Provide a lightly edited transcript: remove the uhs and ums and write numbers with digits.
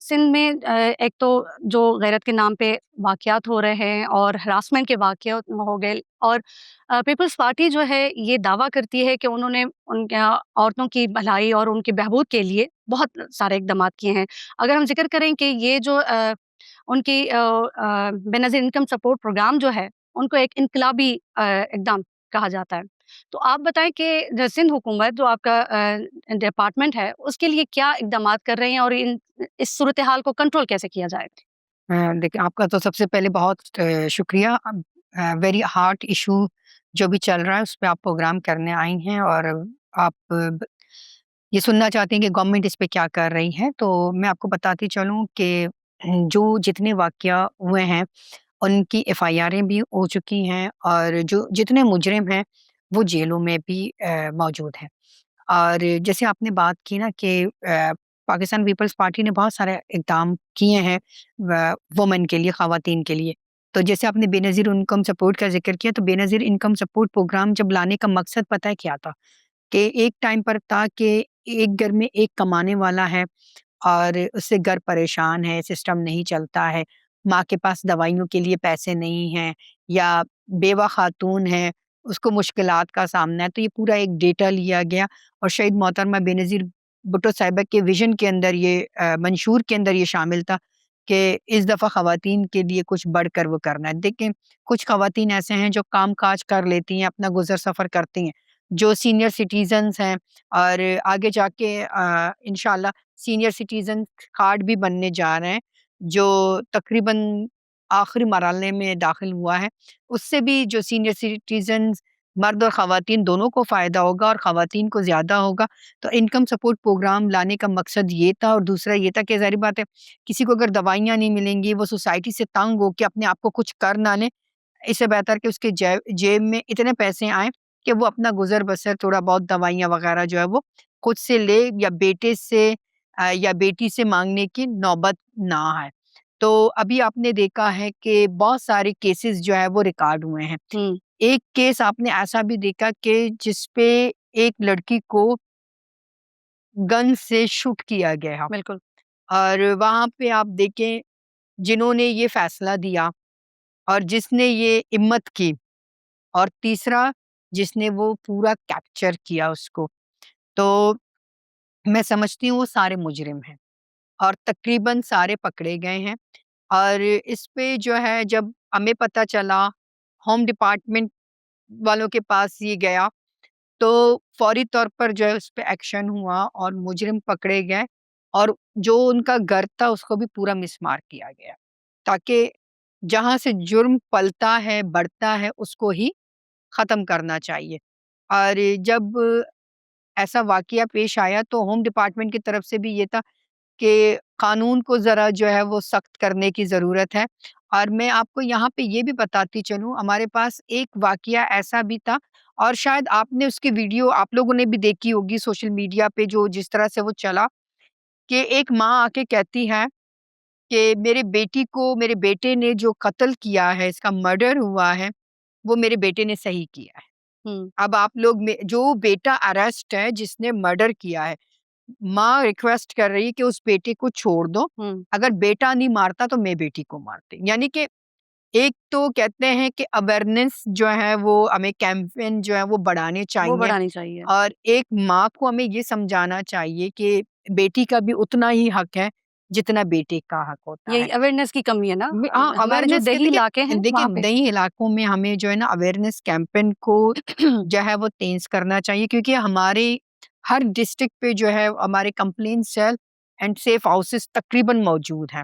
सिंध में एक तो जो गैरत के नाम पे वाक़यात हो रहे हैं और हरासमेंट के वाक़यात हो गए और पीपल्स पार्टी जो है ये दावा करती है कि उन्होंने औरतों की भलाई और उनकी बहबूद के लिए बहुत सारे इक़दामात किए हैं। अगर हम ज़िक्र करें कि ये जो उनकी बेनज़ीर इनकम सपोर्ट प्रोग्राम जो है, उनको एक इनकलाबी इक़दाम कहा जाता है। तो आप बताएँ कि जो सिंध हुकूमत जो आपका डिपार्टमेंट है, उसके लिए क्या इक़दामात कर रहे हैं और इस सूरत-ए-हाल को कंट्रोल कैसे किया जाएगा? देखिए, आपका तो सबसे पहले बहुत शुक्रिया। वेरी हार्ट इश्यू जो भी चल रहा है उस पे आप प्रोग्राम करने आई हैं और आप ये सुनना चाहती हैं कि गवर्नमेंट इस पे क्या कर रही है। तो मैं आपको बताती चलूँ कि जो जितने वाक़या हुए हैं उनकी एफआईआरें भी हो चुकी हैं और जो जितने मुजरिम हैं वो जेलों में भी मौजूद हैं। और जैसे आपने बात की ना कि पाकिस्तान पीपल्स पार्टी ने बहुत सारे इक़दाम किए हैं वुमेन के लिए, ख़वातीन के लिए। तो जैसे आपने बेनज़ीर इनकम सपोर्ट का ज़िक्र किया, तो बेनज़ीर इनकम सपोर्ट प्रोग्राम जब लाने का मकसद पता है क्या था? कि एक टाइम पर था कि एक घर में एक कमाने वाला है और उससे घर परेशान है, सिस्टम नहीं चलता है, माँ के पास दवाइयों के लिए पैसे नहीं हैं या बेवा खातून है, उसको मुश्किलात का सामना है। तो ये पूरा एक डेटा लिया गया और शहीद मोहतरमा बेनज़ीर भुट्टो साहिबा के विज़न के अंदर ये मंशूर के अंदर ये शामिल था कि इस दफ़ा ख़वातीन के लिए कुछ बढ़कर वो करना है। देखिए, कुछ ख़वातीन ऐसे हैं जो काम-काज कर लेती हैं, अपना गुज़र-सफ़र करती हैं, जो सीनियर सिटीज़न्स हैं और आगे जाके इंशाअल्लाह सीनियर सिटीज़न कार्ड भी बनने जा रहे हैं, जो तकरीबन आखिरी मरहले में दाखिल हुआ है। उससे भी जो सीनियर सिटीज़न्स मर्द और ख़वातीन दोनों को फ़ायदा होगा और ख़वातीन को ज़्यादा होगा। तो इनकम सपोर्ट प्रोग्राम लाने का मकसद ये था और दूसरा ये था कि ज़ाहिर बात है, किसी को अगर दवाइयाँ नहीं मिलेंगी, वो सोसाइटी से तंग हो के अपने आप को कुछ कर ना ले, इससे बेहतर कि उसके जेब में इतने पैसे आएँ कि वो अपना गुज़र-बसर थोड़ा बहुत दवाइयाँ वग़ैरह जो है वो खुद से ले या बेटे से या बेटी से माँगने की नौबत ना आए। तो अभी आपने देखा है कि बहुत सारे केसेज़ जो है वो रिकॉर्ड हुए हैं। हुँ, एक केस आपने ऐसा भी देखा कि जिस पे एक लड़की को गन से शूट किया गया बिल्कुल। और वहाँ पे आप देखें जिन्होंने ये फ़ैसला दिया और जिसने ये हिम्मत की और तीसरा जिसने वो पूरा कैप्चर किया उसको। तो मैं समझती हूँ वो सारे मुजरिम हैं और तकरीबन सारे पकड़े गए हैं और इस पे जो है जब हमें पता चला, होम डिपार्टमेंट वालों के पास ये गया, तो फ़ौरी तौर पर जो है उस पे एक्शन हुआ और मुजरिम पकड़े गए और जो उनका घर था उसको भी पूरा मिसमार किया गया, ताकि जहाँ से जुर्म पलता है, बढ़ता है, उसको ही ख़त्म करना चाहिए। और जब ऐसा वाक़या पेश आया तो होम डिपार्टमेंट की तरफ से भी ये था कि कानून को ज़रा जो है वो सख्त करने की ज़रूरत है। और मैं आपको यहाँ पे ये भी बताती चलूँ, हमारे पास एक वाक़या ऐसा भी था और शायद आपने उसकी वीडियो आप लोगों ने भी देखी होगी सोशल मीडिया पे, जो जिस तरह से वो चला कि एक माँ आके कहती है कि मेरे बेटी को मेरे बेटे ने जो कत्ल किया है, इसका मर्डर हुआ है, वो मेरे बेटे ने सही किया है। हुँ, अब आप लोग में जो बेटा अरेस्ट है जिसने मर्डर किया है, माँ रिक्वेस्ट कर रही है कि उस बेटे को छोड़ दो, हुँ, अगर बेटा नहीं मारता तो मैं बेटी को मारती। यानी कि एक तो कहते हैं कि अवेयरनेस जो है वो हमें कैंपेन जो है वो बढ़ाने वो चाहिए बढ़ानी चाहिए। और एक माँ को हमें ये समझाना चाहिए कि बेटी का भी उतना ही हक है जितना बेटे का हक होता यही है। अवेयरनेस की कमी है ना हाँ, हमारे जो अवेयरनेस के देही इलाके देखिए हैं देखिए वहाँ पे। नई इलाकों में हमें जो है ना अवेयरनेस कैंपेन को जो है वो तेज करना चाहिए, क्योंकि हमारे हर डिस्ट्रिक्ट पे जो है हमारे complaint cell and safe houses तकरीबन मौजूद हैं।